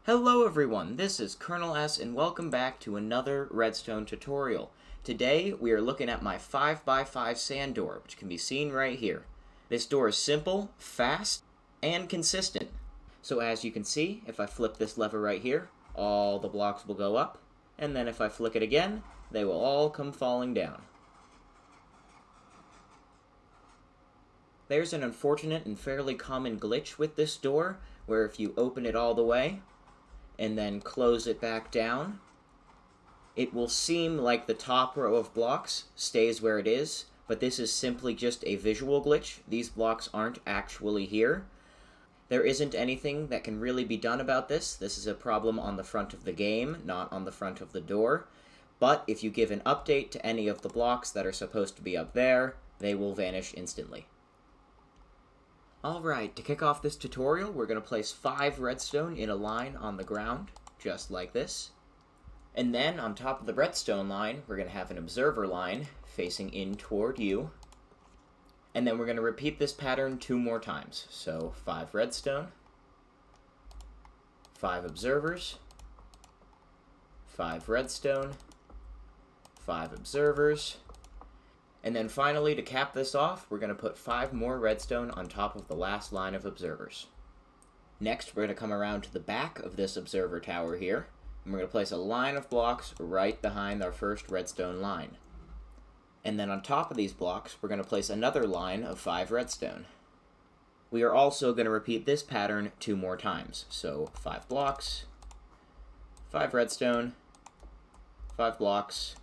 Hello everyone, this is Colonel S and welcome back to another redstone tutorial. Today we are looking at my 5x5 sand door, which can be seen right here. This door is simple, fast, and consistent. So as you can see, if I flip this lever right here, all the blocks will go up, and then if I flick it again, they will all come falling down. There's an unfortunate and fairly common glitch with this door, where if you open it all the way, and then close it back down, it will seem like the top row of blocks stays where it is, but this is simply just a visual glitch. These blocks aren't actually here. There isn't anything that can really be done about this. This is a problem on the front of the game, not on the front of the door. But if you give an update to any of the blocks that are supposed to be up there, they will vanish instantly. Alright, to kick off this tutorial, we're going to place 5 redstone in a line on the ground, just like this. And then, on top of the redstone line, we're going to have an observer line facing in toward you. And then we're going to repeat this pattern 2 more times. So, 5 redstone, 5 observers, 5 redstone, 5 observers. And then finally, to cap this off, we're going to put 5 more redstone on top of the last line of observers. Next, we're going to come around to the back of this observer tower here, and we're going to place a line of blocks right behind our first redstone line. And then on top of these blocks, we're going to place another line of 5 redstone. We are also going to repeat this pattern 2 more times. So 5 blocks, 5 redstone, 5 blocks,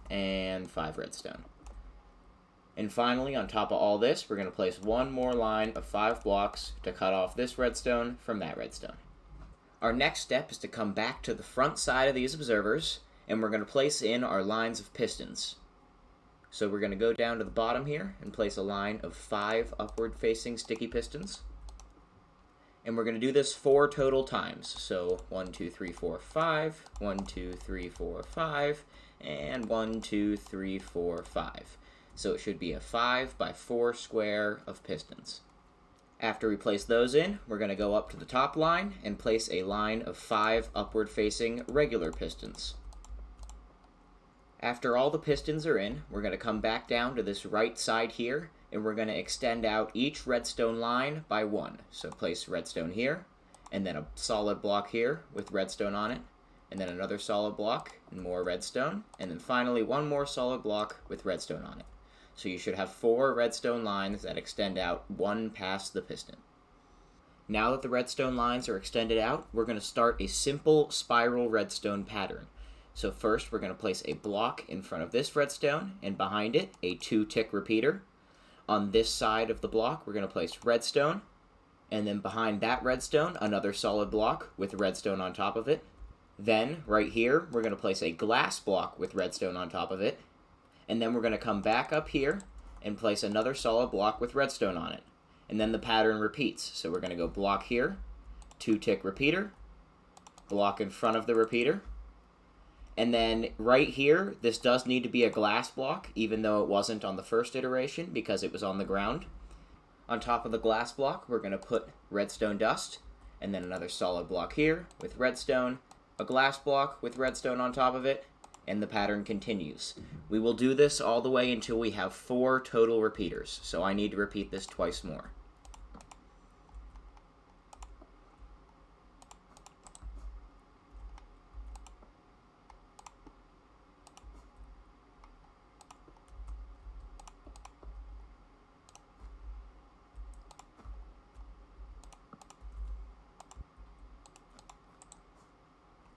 and 5 redstone. And finally, on top of all this, we're going to place 1 more line of 5 blocks to cut off this redstone from that redstone. Our next step is to come back to the front side of these observers, and we're going to place in our lines of pistons. So we're going to go down to the bottom here and place a line of 5 upward-facing sticky pistons. And we're going to do this 4 total times. So 1, 2, 3, 4, 5, 1, 2, 3, 4, 5, and 1, 2, 3, 4, 5. So it should be a 5x4 square of pistons. After we place those in, we're going to go up to the top line and place a line of 5 upward-facing regular pistons. After all the pistons are in, we're going to come back down to this right side here, and we're going to extend out each redstone line by 1. So place redstone here, and then a solid block here with redstone on it, and then another solid block and more redstone, and then finally 1 more solid block with redstone on it. So you should have 4 redstone lines that extend out 1 past the piston. Now that the redstone lines are extended out, we're going to start a simple spiral redstone pattern. So first we're going to place a block in front of this redstone, and behind it a 2-tick repeater. On this side of the block we're going to place redstone, and then behind that redstone another solid block with redstone on top of it. Then, right here, we're going to place a glass block with redstone on top of it. And then we're going to come back up here and place another solid block with redstone on it. And then the pattern repeats. So we're going to go block here, 2-tick repeater, block in front of the repeater. And then right here, this does need to be a glass block, even though it wasn't on the first iteration because it was on the ground. On top of the glass block, we're going to put redstone dust, and then another solid block here with redstone, a glass block with redstone on top of it, and the pattern continues. We will do this all the way until we have 4 total repeaters, so I need to repeat this twice more.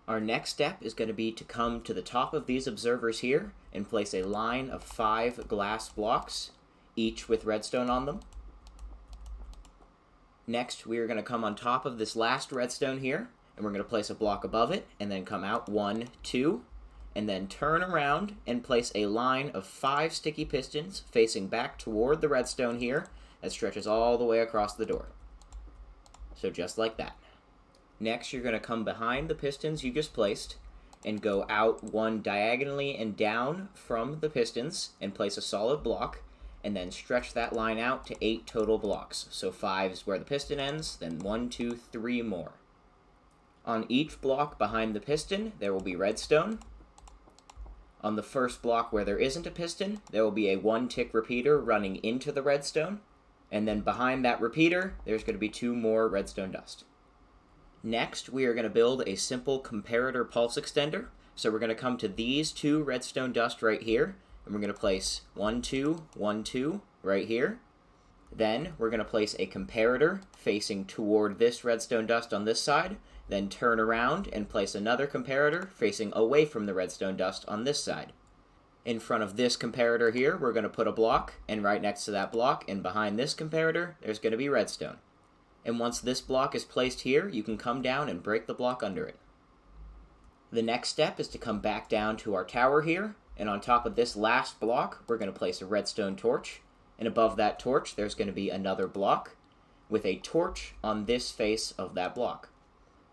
Our next step is going to be to come to the top of these observers here and place a line of 5 glass blocks, each with redstone on them. Next, we are going to come on top of this last redstone here, and we're going to place a block above it, and then come out 1, 2, and then turn around and place a line of 5 sticky pistons facing back toward the redstone here that stretches all the way across the door. So just like that. Next, you're going to come behind the pistons you just placed and go out 1 diagonally and down from the pistons and place a solid block, and then stretch that line out to 8 total blocks. So 5 is where the piston ends, then 1, 2, 3 more. On each block behind the piston, there will be redstone. On the first block where there isn't a piston, there will be a 1-tick repeater running into the redstone. And then behind that repeater, there's going to be 2 more redstone dust. Next, we are going to build a simple comparator pulse extender. So we're going to come to these 2 redstone dust right here, and we're going to place 1, 2, 1, 2 right here. Then we're going to place a comparator facing toward this redstone dust on this side, then turn around and place another comparator facing away from the redstone dust on this side. In front of this comparator here, we're going to put a block, and right next to that block and behind this comparator, there's going to be redstone. And once this block is placed here, you can come down and break the block under it. The next step is to come back down to our tower here, and on top of this last block, we're going to place a redstone torch, and above that torch, there's going to be another block with a torch on this face of that block.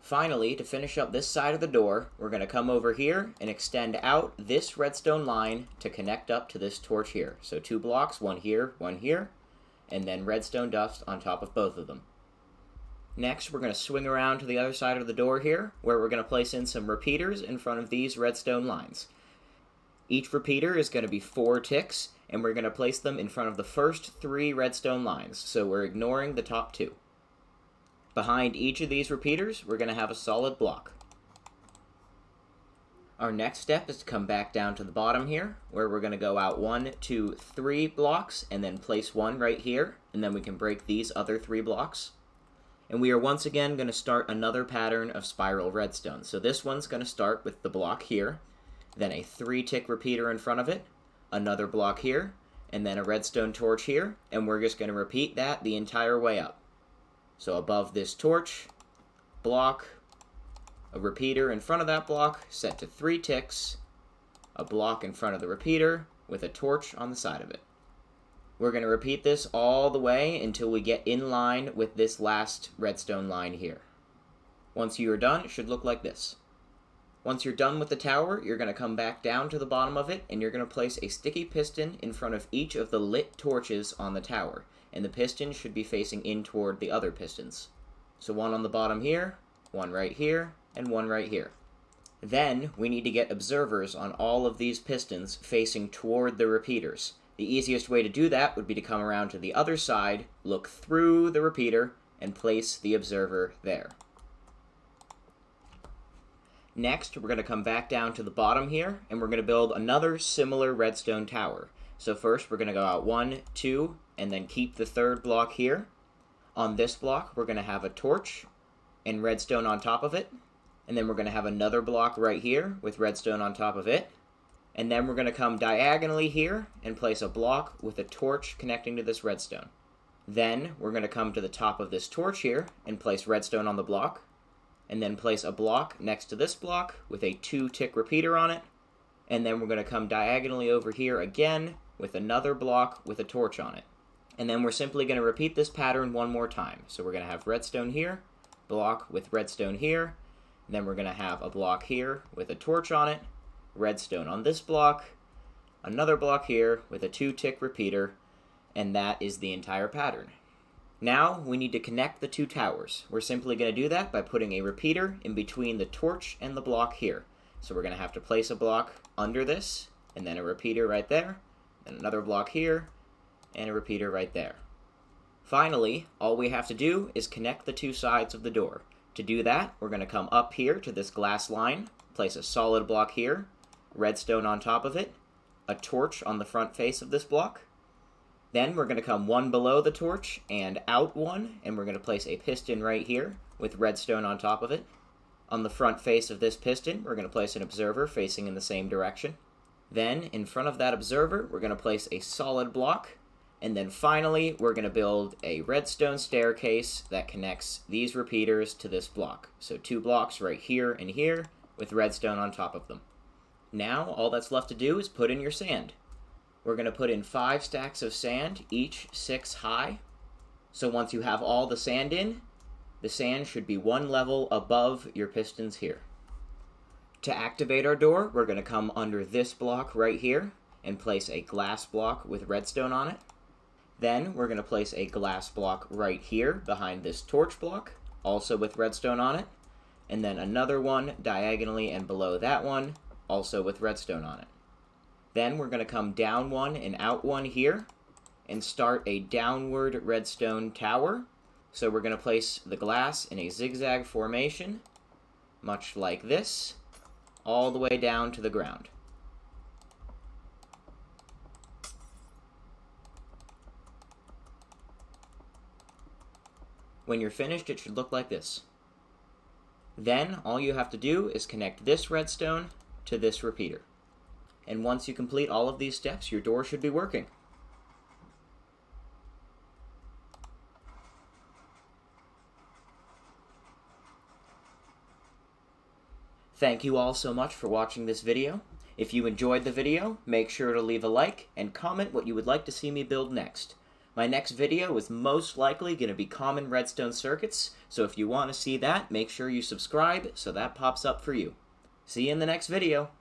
Finally, to finish up this side of the door, we're going to come over here and extend out this redstone line to connect up to this torch here. So 2 blocks, one here, and then redstone dust on top of both of them. Next, we're going to swing around to the other side of the door here, where we're going to place in some repeaters in front of these redstone lines. Each repeater is going to be 4 ticks, and we're going to place them in front of the first 3 redstone lines, so we're ignoring the top 2. Behind each of these repeaters, we're going to have a solid block. Our next step is to come back down to the bottom here, where we're going to go out 1, 2, 3 blocks, and then place 1 right here, and then we can break these other 3 blocks. And we are once again going to start another pattern of spiral redstone. So this one's going to start with the block here, then a 3-tick repeater in front of it, another block here, and then a redstone torch here, and we're just going to repeat that the entire way up. So above this torch, block, a repeater in front of that block, set to 3 ticks, a block in front of the repeater, with a torch on the side of it. We're going to repeat this all the way until we get in line with this last redstone line here. Once you are done, it should look like this. Once you're done with the tower, you're going to come back down to the bottom of it, and you're going to place a sticky piston in front of each of the lit torches on the tower, and the piston should be facing in toward the other pistons. So 1 on the bottom here, 1 right here, and 1 right here. Then, we need to get observers on all of these pistons facing toward the repeaters. The easiest way to do that would be to come around to the other side, look through the repeater, and place the observer there. Next, we're going to come back down to the bottom here, and we're going to build another similar redstone tower. So first, we're going to go out 1, 2, and then keep the 3rd block here. On this block, we're going to have a torch and redstone on top of it. And then we're going to have another block right here with redstone on top of it. And then we're going to come diagonally here and place a block with a torch connecting to this redstone. Then we're going to come to the top of this torch here and place redstone on the block. And then place a block next to this block with a 2-tick repeater on it. And then we're going to come diagonally over here again with another block with a torch on it. And then we're simply going to repeat this pattern one more time. So we're going to have redstone here, block with redstone here. Then we're going to have a block here with a torch on it, redstone on this block, another block here with a 2-tick repeater, and that is the entire pattern. Now we need to connect the 2 towers. We're simply going to do that by putting a repeater in between the torch and the block here. So we're going to have to place a block under this, and then a repeater right there, and another block here, and a repeater right there. Finally, all we have to do is connect the 2 sides of the door. To do that, we're going to come up here to this glass line, place a solid block here, redstone on top of it, a torch on the front face of this block. Then we're going to come 1 below the torch and out 1, and we're going to place a piston right here with redstone on top of it. On the front face of this piston, we're going to place an observer facing in the same direction. Then, in front of that observer, we're going to place a solid block. And then finally, we're going to build a redstone staircase that connects these repeaters to this block. So 2 blocks right here and here with redstone on top of them. Now, all that's left to do is put in your sand. We're going to put in 5 stacks of sand, each 6 high. So once you have all the sand in, the sand should be 1 level above your pistons here. To activate our door, we're going to come under this block right here and place a glass block with redstone on it. Then we're going to place a glass block right here behind this torch block, also with redstone on it. and then another one diagonally and below that one, also with redstone on it. Then we're going to come down one and out one here, and start a downward redstone tower. So we're going to place the glass in a zigzag formation, much like this, all the way down to the ground. When you're finished, it should look like this. Then, all you have to do is connect this redstone to this repeater. And once you complete all of these steps, your door should be working. Thank you all so much for watching this video. If you enjoyed the video, make sure to leave a like and comment what you would like to see me build next. My next video is most likely going to be common redstone circuits, so if you want to see that, make sure you subscribe so that pops up for you. See you in the next video.